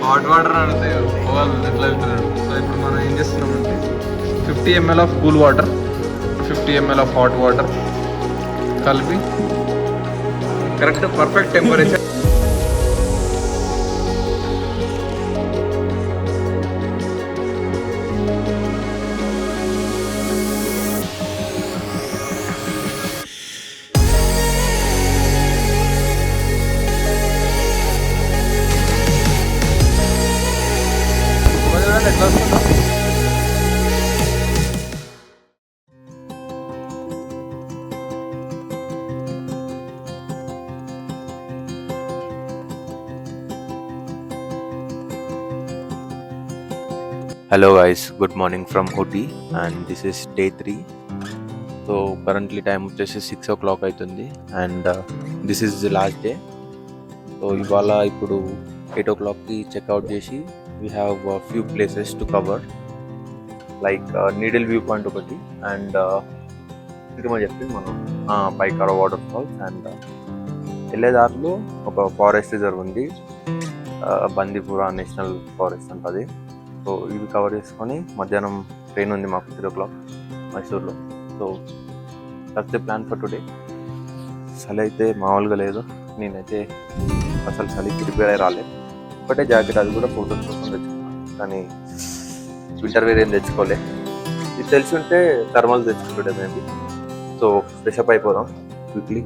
Hot water అడితే పోవాలి ఎట్లా వెళ్తున్నాడు. సో ఇప్పుడు మనం ఏం చేస్తున్నామంటే 50 ml of cool water, 50 ml of hot water కలిపి కరెక్ట్ పర్ఫెక్ట్ టెంపరేచర్. ఎట్లా వస్తుందో Hello guys, good morning from Ooty and this is day 3. So currently time వచ్చేసి 6 o'clock అవుతుంది and this is the last day. So ఇవాళ ఇప్పుడు 8 o'clockకి check out చేసి we have a few places to cover like Needle View Point ఒకటి and ఇంకా చెప్పి మనం పైకార వాటర్ ఫాల్స్ అండ్ వెళ్ళేదారిలో ఒక ఫారెస్ట్ రిజర్వ్ ఉంది, బందీపురా నేషనల్ ఫారెస్ట్ అంటది. సో ఇవి కవర్ చేసుకొని మధ్యాహ్నం ట్రైన్ ఉంది మాకు 3 o'clock మైసూర్లో. So that's the plan for today. చలి అయితే మామూలుగా లేదు, నేనైతే అసలు చలికి ప్రిపేర్ అయ్యి రాలేదు. ఒకటే జాకెట్, అది కూడా ఫోటోస్ కోసం తెచ్చుకున్నాను, కానీ వింటర్ వేర్ ఏం తెచ్చుకోలే. ఇది తెలిసి ఉంటే థర్మల్ తెచ్చుకుంటుండే మేబీ. సో ఫ్రెషప్ అయిపోదాం క్విక్లీ.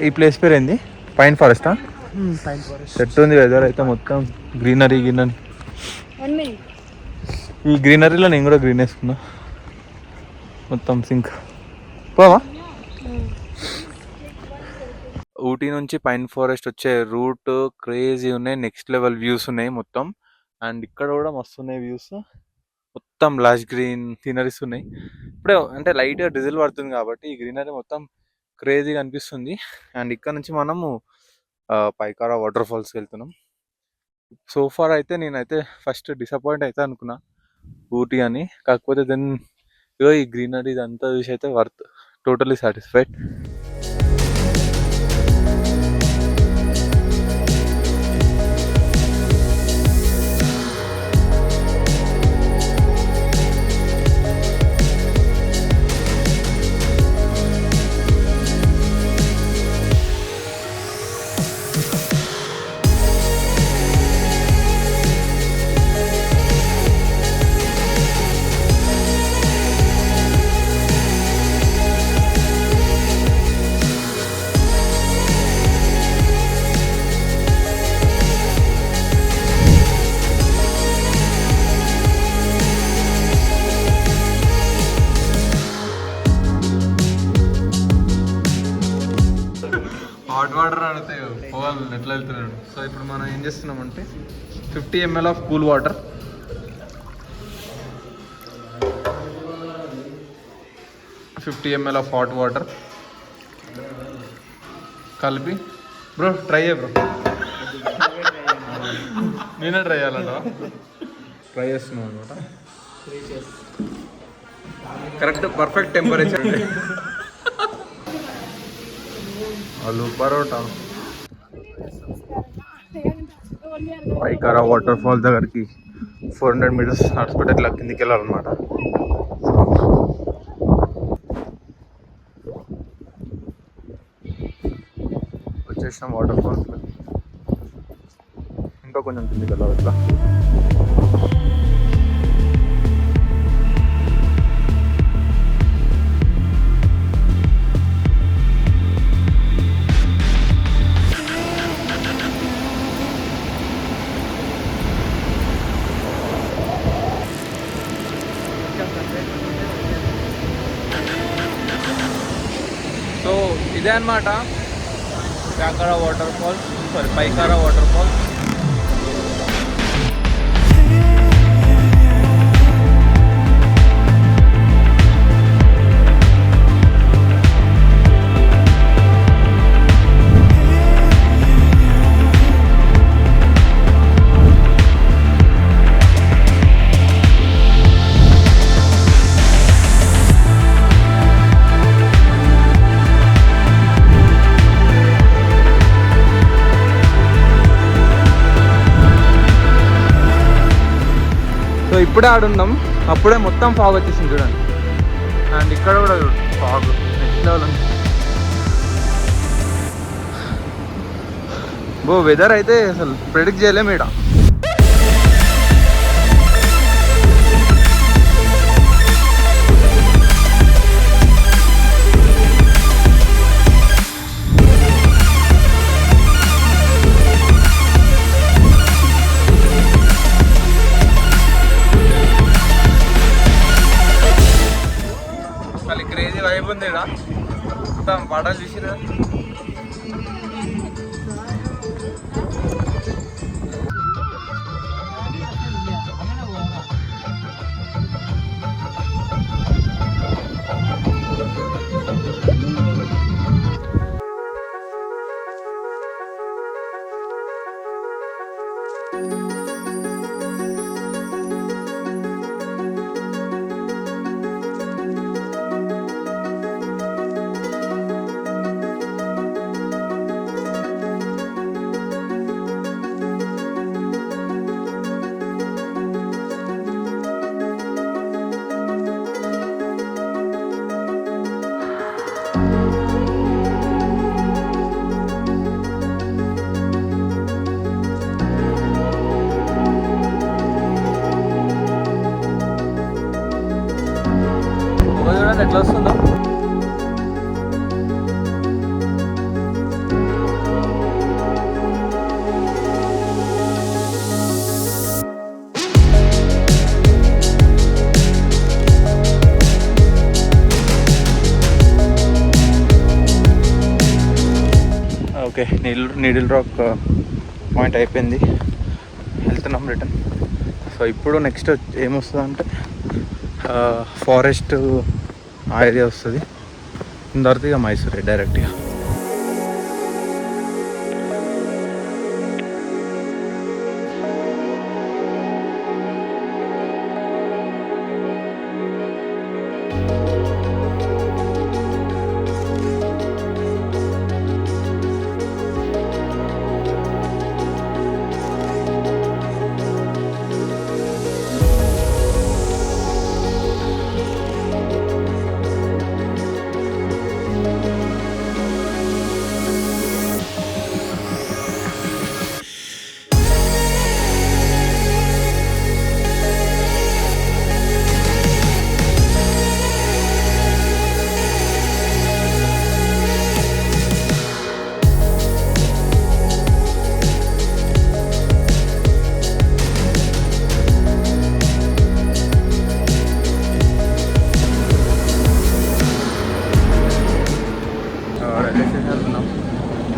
ఈ ప్లేస్ పేరు ఏంది? పైన్ ఫారెస్టా? సెట్ ఉంది వెదర్ అయితే, మొత్తం గ్రీనరీ. ఈ గ్రీనరీలో నేను కూడా గ్రీన్ వేసుకున్నా, మొత్తం సింక్. పోవా? ఊటీ నుంచి పైన్ ఫారెస్ట్ వచ్చే రూట్ క్రేజీ ఉన్నాయి, నెక్స్ట్ లెవెల్ వ్యూస్ ఉన్నాయి మొత్తం. అండ్ ఇక్కడ కూడా మస్తు ఉన్నాయి వ్యూస్, మొత్తం లాష్ గ్రీన్ సీనరీస్ ఉన్నాయి. ఇప్పుడే అంటే లైట్గా డిజిల్ పడుతుంది కాబట్టి ఈ గ్రీనరీ మొత్తం క్రేజీగా అనిపిస్తుంది. అండ్ ఇక్కడ నుంచి మనము పైకారా వాటర్ ఫాల్స్కి వెళ్తున్నాం. సోఫార్ అయితే నేనైతే ఫస్ట్ డిసప్పాయింట్ అయితే అనుకున్నా ఊటీ అని, కాకపోతే దెన్ ఈ గ్రీనరీ అంతా చూసి అయితే worth, totally satisfied. Hot water అడితే పోవాలి ఎట్లా వెళ్తున్నాడు. సో ఇప్పుడు మనం ఏం చేస్తున్నామంటే 50 ml of cool water, 50 ml of hot water కలిపి, బ్రో ట్రై బ్రో, నేనే ట్రై చేయాలంట, ట్రై చేస్తున్నాం అనమాట. కరెక్ట్ పర్ఫెక్ట్ టెంపరేచర్ ఉండే. ఆలు పరోటా. పైకారా వాటర్ ఫాల్ దగ్గరికి 400 మీటర్స్ నడుచుకుంటే ఇట్లా కిందికి వెళ్ళాలన్నమాట. వచ్చేసిన వాటర్ ఫాల్స్ ఇంకా కొంచెం కిందికి వెళ్ళాలి ఇట్లా. సో ఇదే అన్నమాట Pykara waterfalls. Pykara waterfalls. So ఇప్పుడే ఆడున్నాం, అప్పుడే మొత్తం ఫాగ్ వచ్చేసింది చూడండి. అండ్ ఇక్కడ కూడా ఫాగ్ నెక్స్ట్ లెవెల్ ఉంది. వెదర్ అయితే అసలు ప్రెడిక్ట్ చేయలేము ఇక్కడ. క్రేజీ వైబ్ ఉంది ఇక్కడ, మొత్తం పాటలు చూసిరా. ఎట్లా వస్తుందో ఓకే. నీడిల్ రాక్ పాయింట్ అయిపోయింది, వెళ్తున్నాం రిటర్న్. సో ఇప్పుడు నెక్స్ట్ ఏమొస్తుంది అంటే ఫారెస్ట్ ఆ ఏరియా వస్తుంది. తర్వాత ఇక మైసూరే డైరెక్ట్గా.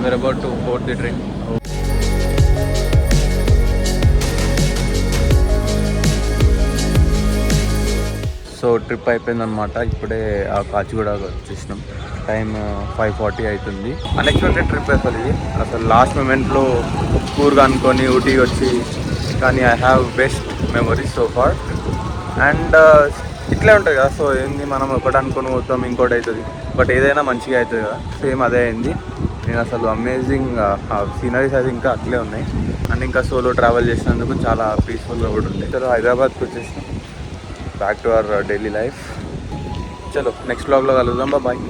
We're about to board the train. So trip అయిపోయిందనమాట. ఇప్పుడే ఆ కాచిగూడ వచ్చేసినాం. టైం 5:40 అవుతుంది. అన్ఎక్స్పెక్టెడ్ ట్రిప్ అసలు ఇది. అసలు లాస్ట్ మూమెంట్లో కూర్గ్ అనుకొని ఊటీ వచ్చి, కానీ I have best memories so far. And ఇట్లే ఉంటుంది కదా. సో ఏంది మనం ఒకటి అనుకుని పోతాం, ఇంకోటి అవుతుంది, బట్ ఏదైనా మంచిగా అవుతుంది కదా. సేమ్ అదే అయింది. నేను అసలు అమేజింగ్ సీనరీస్ అయితే ఇంకా అట్లే ఉన్నాయి. అండ్ ఇంకా సోలో ట్రావెల్ చేసినందుకు చాలా పీస్ఫుల్గా కూడా ఉంది. చలో హైదరాబాద్కి వచ్చేసి back to our daily life. చలో నెక్స్ట్ వ్లాగ్లో కలుద్దాం. బాయ్.